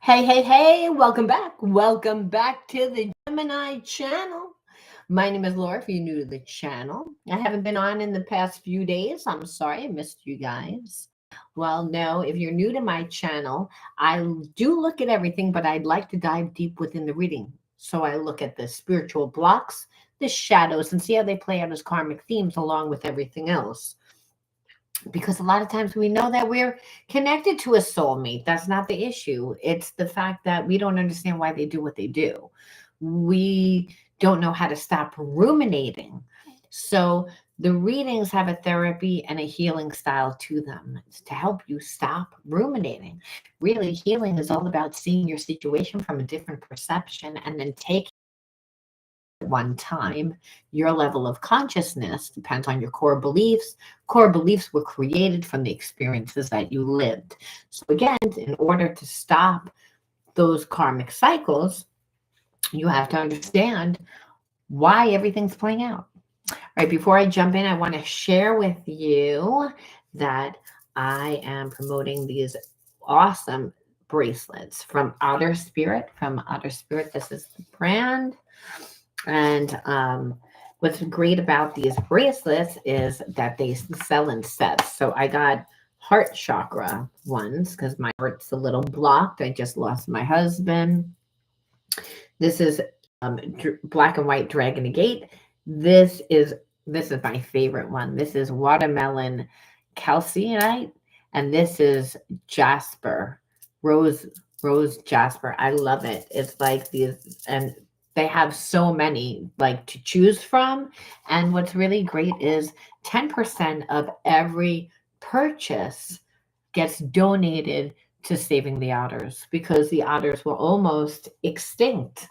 Hey, hey, hey, welcome back. Welcome back to the Gemini channel. My name is Laura, if you're new to the channel. I haven't been on in the past few days. I'm sorry, I missed you guys. Well, no, if you're new to my channel, I do look at everything, but I'd like to dive deep within the reading. So I look at the spiritual blocks, the shadows, and see how they play out as karmic themes along with everything else, because a lot of times we know that we're connected to a soulmate. That's not the issue. It's the fact that we don't understand why they do what they do. We don't know how to stop ruminating. So the readings have a therapy and a healing style to them. It's to help you stop ruminating. Really, healing is all about seeing your situation from a different perception and then taking one time. Your level of consciousness depends on your core beliefs. Core beliefs were created from the experiences that you lived. So again, in order to stop those karmic cycles, you have to understand why everything's playing out. All right, before I jump in, I want to share with you that I am promoting these awesome bracelets from Outer Spirit. This is the brand. And what's great about these bracelets is that they sell in sets. So I got heart chakra ones because my heart's a little blocked. I just lost my husband. This is black and white dragon gate. This is my favorite one. This is watermelon calcite, and this is jasper, rose jasper. I love it. It's like these, and they have so many like to choose from. And what's really great is 10% of every purchase gets donated to saving the otters, because the otters were almost extinct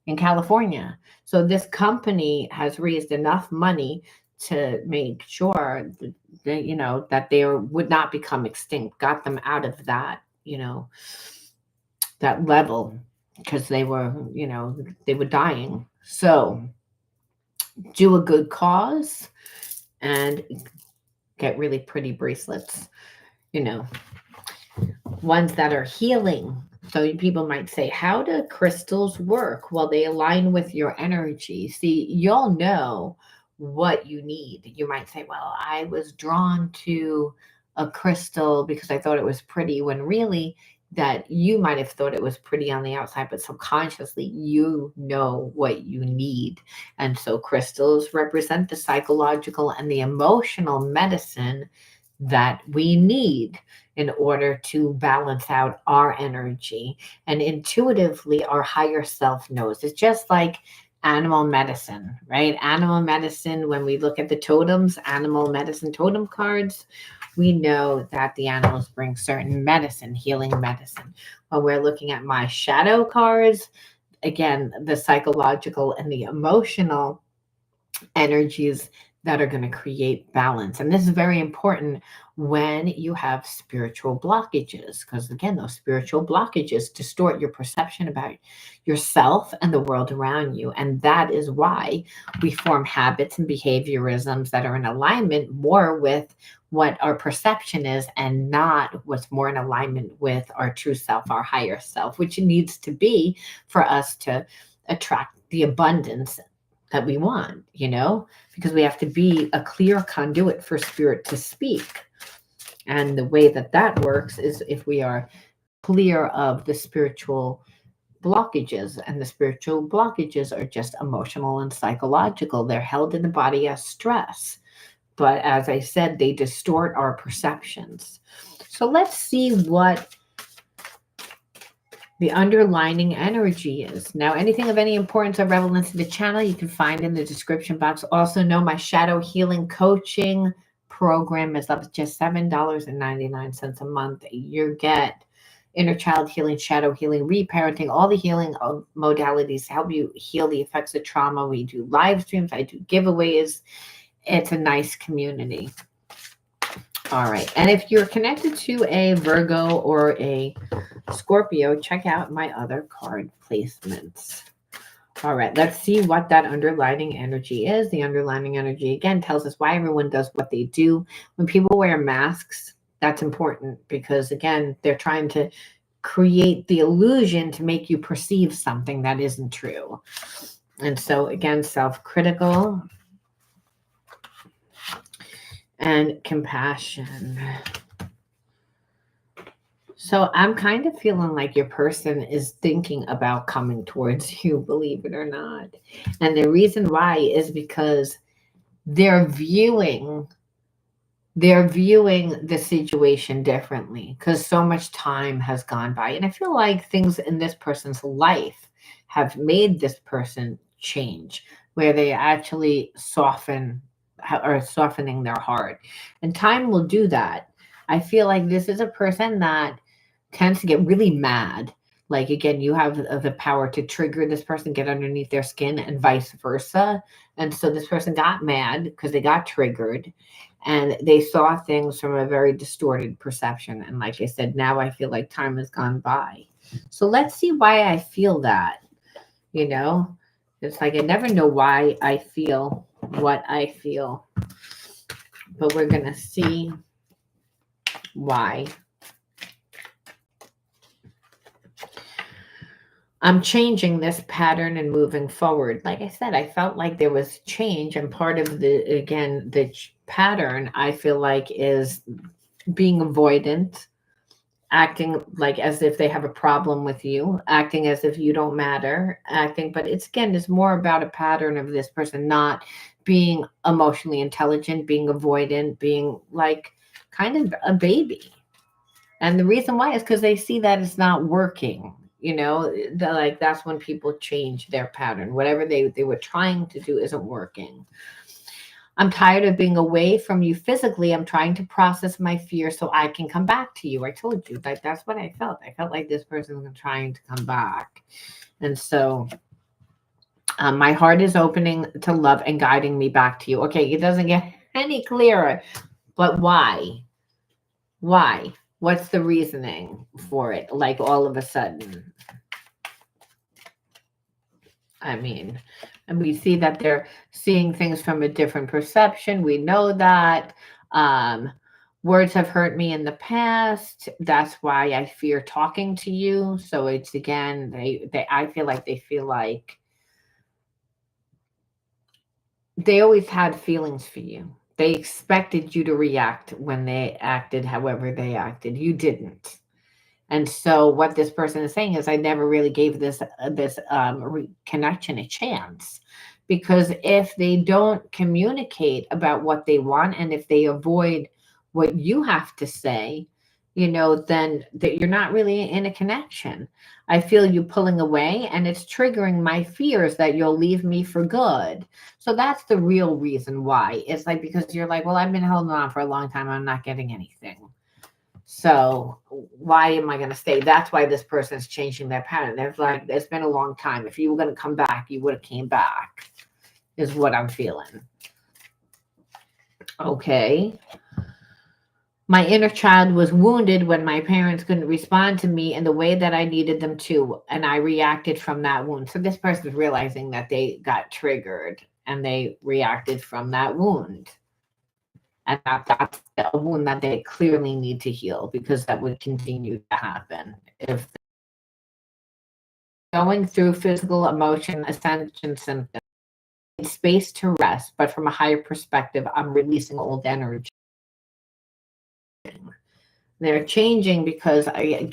in California. So this company has raised enough money to make sure that, that they would not become extinct, got them out of that, that level, because they were dying. So do a good cause and get really pretty bracelets, ones that are healing. So people might say, how do crystals work? Well, they align with your energy. See, you'll know what you need. You might say, well, I was drawn to a crystal because I thought it was pretty, when really that you might have thought it was pretty on the outside, but subconsciously you know what you need. And so crystals represent the psychological and the emotional medicine that we need in order to balance out our energy. And intuitively, our higher self knows. It's just like animal medicine, right? Animal medicine, when we look at the totems, animal medicine totem cards, we know that the animals bring certain medicine, healing medicine. When we're looking at my shadow cards, again, the psychological and the emotional energies that are going to create balance. And this is very important when you have spiritual blockages, because again, those spiritual blockages distort your perception about yourself and the world around you. And that is why we form habits and behaviorisms that are in alignment more with what our perception is, and not what's more in alignment with our true self, our higher self, which it needs to be for us to attract the abundance that we want, because we have to be a clear conduit for spirit to speak. And the way that works is if we are clear of the spiritual blockages, and the spiritual blockages are just emotional and psychological. They're held in the body as stress. But as I said, they distort our perceptions. So let's see what the underlying energy is. Now, anything of any importance or relevance to the channel, you can find in the description box. Also know my shadow healing coaching program is up to just $7.99 a month. You get inner child healing, shadow healing, reparenting, all the healing modalities to help you heal the effects of trauma. We do live streams. I do giveaways. It's a nice community. All right. And if you're connected to a Virgo or a Scorpio, check out my other card placements. All right. Let's see what that underlying energy is. The underlying energy, again, tells us why everyone does what they do. When people wear masks, that's important because, again, they're trying to create the illusion to make you perceive something that isn't true. And so again, self-critical and compassion. So I'm kind of feeling like your person is thinking about coming towards you, believe it or not. And the reason why is because they're viewing the situation differently because so much time has gone by. And I feel like things in this person's life have made this person change, where they actually are softening their heart. And time will do that. I feel like this is a person that tends to get really mad. Like, again, you have the power to trigger this person, get underneath their skin, and vice versa. And so this person got mad because they got triggered and they saw things from a very distorted perception. And like I said, now I feel like time has gone by. So let's see why I feel that. You know, it's like I never know why I feel what I feel, but we're going to see why. I'm changing this pattern and moving forward. Like I said, I felt like there was change, and part of the pattern I feel like is being avoidant, acting like as if they have a problem with you, acting as if you don't matter, but it's more about a pattern of this person not being emotionally intelligent, being avoidant, being like kind of a baby. And the reason why is because they see that it's not working. That's when people change their pattern. Whatever they were trying to do isn't working. I'm tired of being away from you physically. I'm trying to process my fear so I can come back to you. I told you, like, that's what I felt. I felt like this person was trying to come back. And so my heart is opening to love and guiding me back to you. Okay, it doesn't get any clearer. But why? Why? What's the reasoning for it? Like all of a sudden. I mean, and we see that they're seeing things from a different perception. We know that. Words have hurt me in the past. That's why I fear talking to you. So it's again, I feel like they feel like they always had feelings for you. They expected you to react when they acted however they acted. You didn't. And so what this person is saying is, I never really gave this connection a chance, because if they don't communicate about what they want, and if they avoid what you have to say, then that you're not really in a connection. I feel you pulling away, and it's triggering my fears that you'll leave me for good. So that's the real reason why. It's like, because you're like, well, I've been holding on for a long time. I'm not getting anything. So why am I going to stay? That's why this person is changing their pattern. There's like, it's been a long time. If you were going to come back, you would have came back, is what I'm feeling. Okay. My inner child was wounded when my parents couldn't respond to me in the way that I needed them to, and I reacted from that wound. So this person is realizing that they got triggered and they reacted from that wound. And that's a wound that they clearly need to heal, because that would continue to happen. If going through physical, emotion, ascension symptoms, space to rest, but from a higher perspective, I'm releasing old energy. They're changing because I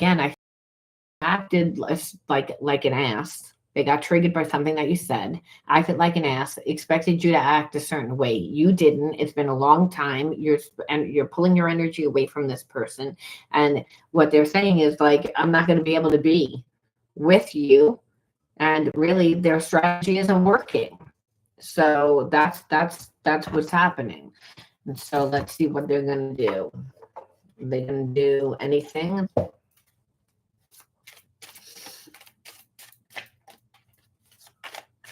acted like an ass. They got triggered by something that you said, acted like an ass, expected you to act a certain way. You didn't. It's been a long time. You're pulling your energy away from this person. And what they're saying is like, I'm not going to be able to be with you. And really their strategy isn't working. So that's what's happening. And so let's see what they're going to do. Are they going to do anything?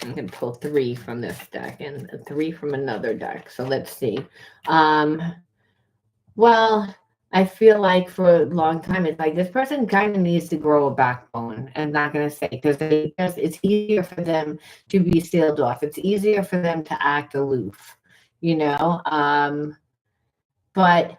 I'm going to pull 3 from this deck and 3 from another deck. So let's see. Well, I feel like for a long time, it's like this person kind of needs to grow a backbone. I'm not going to say, because it's easier for them to be sealed off. It's easier for them to act aloof, but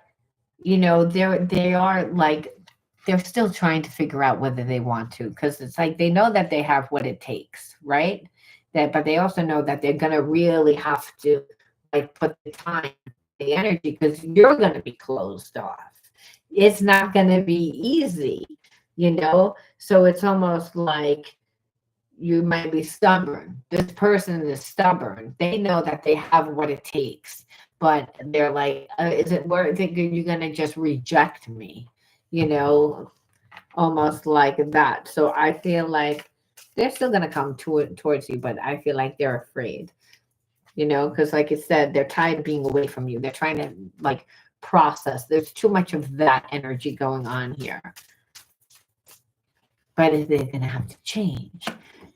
they are like they're still trying to figure out whether they want to, because it's like they know that they have what it takes, right? That, but they also know that they're gonna really have to like put the time, the energy, because you're gonna be closed off. It's not gonna be easy, you know. So it's almost like you might be stubborn. This person is stubborn. They know that they have what it takes, but they're like, is it worth it? You're gonna just reject me, you know, almost like that. So I feel like they're still gonna come towards you, but I feel like they're afraid, you know, because like I said, they're tired of being away from you. They're trying to like process. There's too much of that energy going on here, but they're gonna have to change.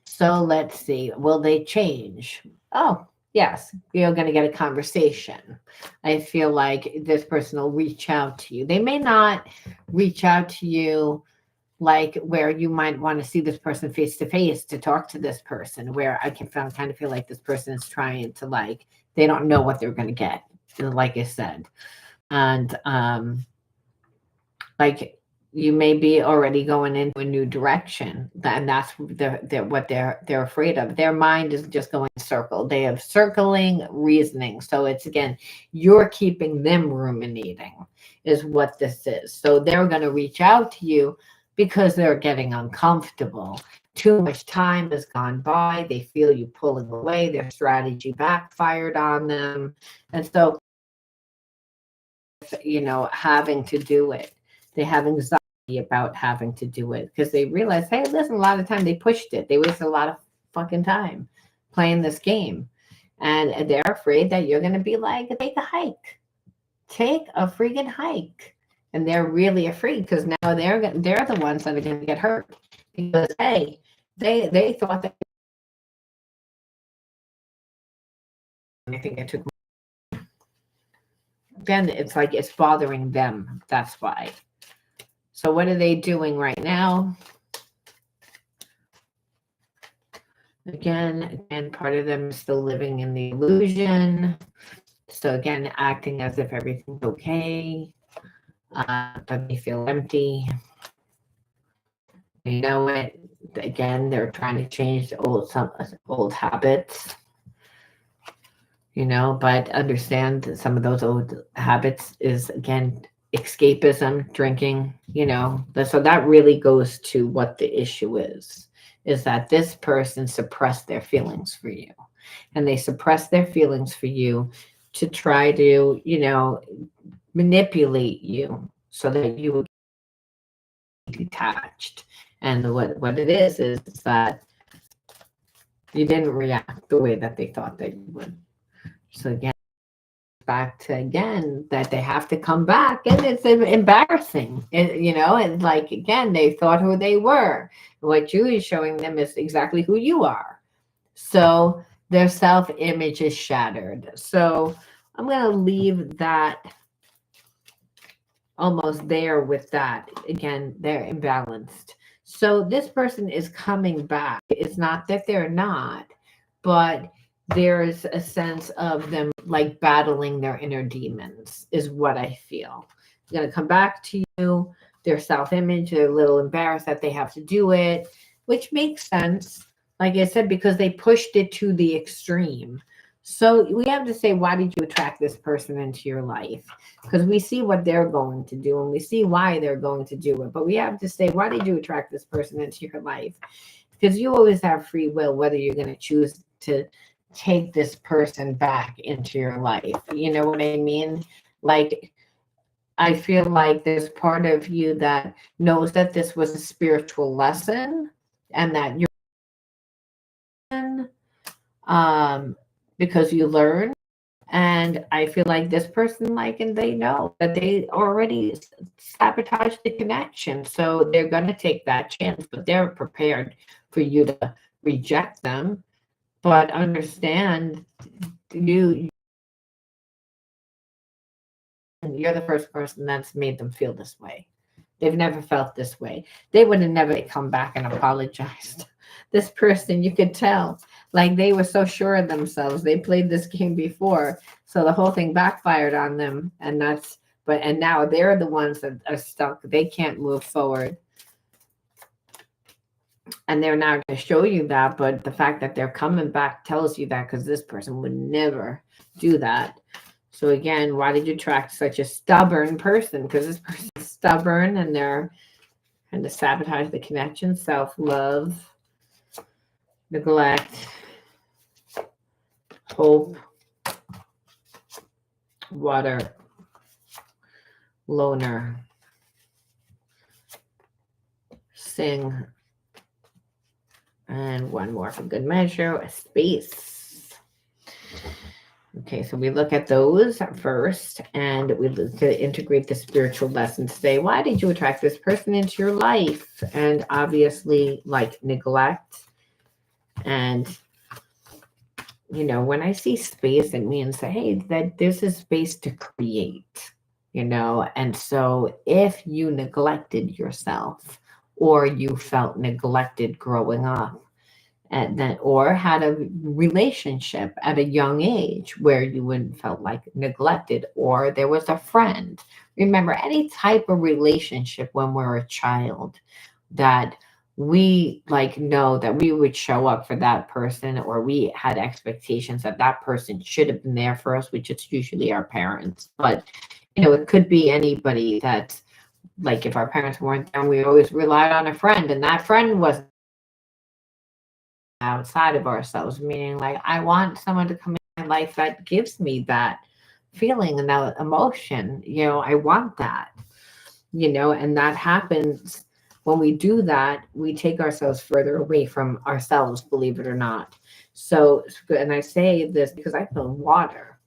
So let's see, will they change? Oh, yes, you're going to get a conversation. I feel like this person will reach out to you. They may not reach out to you like where you might want to see this person face to face to talk to this person, where I can kind of feel like this person is trying to like, they don't know what they're going to get, like I said. And like you may be already going into a new direction, and that's what they're afraid of. Their mind is just going in circle. They have circling reasoning. So it's again, you're keeping them ruminating is what this is. So they're going to reach out to you because they're getting uncomfortable. Too much time has gone by. They feel you pulling away. Their strategy backfired on them. And so, you know, having to do it, they have anxiety about having to do it because they realize, hey, listen, a lot of time they pushed it. They wasted a lot of fucking time playing this game. And they're afraid that you're going to be like, take a hike, take a freaking hike. And they're really afraid because now they're the ones that are going to get hurt because, hey, they thought that. I think it took. Then it's like it's bothering them. That's why. So what are they doing right now? Again, part of them is still living in the illusion. So again, acting as if everything's okay, but they feel empty. They know it. Again, they're trying to change some old habits, you know, but understand that some of those old habits is again escapism, drinking, you know. So that really goes to what the issue is that this person suppressed their feelings for you. And they suppress their feelings for you to try to, you know, manipulate you so that you will be detached. And what it is that you didn't react the way that they thought that you would. So again, back to again that they have to come back, and it's embarrassing, you know, and like again they thought who they were. What you is showing them is exactly who you are. So their self-image is shattered. So I'm going to leave that almost there with that. Again, they're imbalanced. So this person is coming back. It's not that they're not, but there's a sense of them like battling their inner demons is what I feel. They're going to come back to you. Their self-image, they're a little embarrassed that they have to do it, which makes sense. Like I said, because they pushed it to the extreme. So we have to say, why did you attract this person into your life? Because we see what they're going to do and we see why they're going to do it. But we have to say, why did you attract this person into your life? Because you always have free will, whether you're going to choose to take this person back into your life. You know what I mean? Like, I feel like there's part of you that knows that this was a spiritual lesson and that you're because you learn. And I feel like this person, like, and they know that they already sabotaged the connection. So they're going to take that chance, but they're prepared for you to reject them. But understand, you're the first person that's made them feel this way. They've never felt this way. They would have never come back and apologized. This person, you could tell, like they were so sure of themselves. They played this game before. So the whole thing backfired on them. And that's and now they're the ones that are stuck. They can't move forward. And they're now going to show you that, but the fact that they're coming back tells you that, because this person would never do that. So again, why did you attract such a stubborn person? Because this person is stubborn and they're trying to sabotage the connection. Self-love, neglect, hope, water, loner, sing, and one more for good measure, a space. Okay, so we look at those first, and we look to integrate the spiritual lessons today. Why did you attract this person into your life? And obviously, like neglect. And, you know, when I see space, it means that, hey, that there's a space to create, you know. And so if you neglected yourself, or you felt neglected growing up, and then, or had a relationship at a young age where you wouldn't felt like neglected, or there was a friend. Remember, any type of relationship when we're a child that we like know that we would show up for that person, or we had expectations that that person should have been there for us, which is usually our parents. But you know, it could be anybody that, like, if our parents weren't there, we always relied on a friend, and that friend wasn't outside of ourselves, meaning like I want someone to come in my life that gives me that feeling and that emotion. You know, I want that, you know, and that happens when we do that, we take ourselves further away from ourselves, believe it or not. So, and I say this because I feel water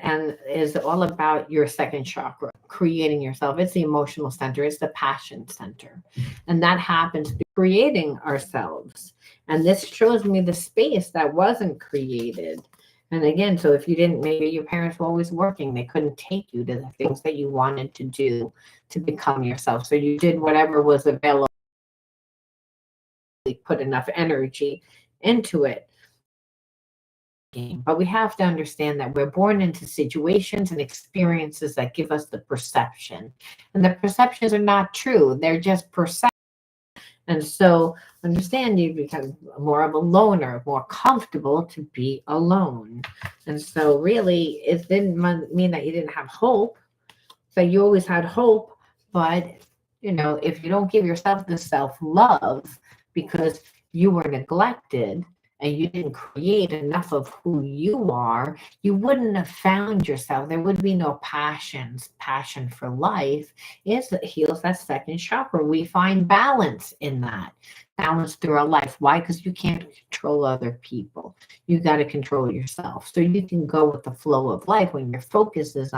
and is all about your second chakra, creating yourself. It's the emotional center, it's the passion center, and that happens through creating ourselves. And this shows me the space that wasn't created. And again, so if you didn't, maybe your parents were always working, they couldn't take you to the things that you wanted to do to become yourself, so you did whatever was available, put enough energy into it. But we have to understand that we're born into situations and experiences that give us the perception. And the perceptions are not true. They're just perception. And so understand, you become more of a loner, more comfortable to be alone. And so really, it didn't mean that you didn't have hope. So you always had hope. But, you know, if you don't give yourself the self-love because you were neglected, and you didn't create enough of who you are, you wouldn't have found yourself. There would be no passion for life. It heals that second chakra. We find balance in that. Balance through our life. Why? Because you can't control other people. You got to control yourself. So you can go with the flow of life when your focus is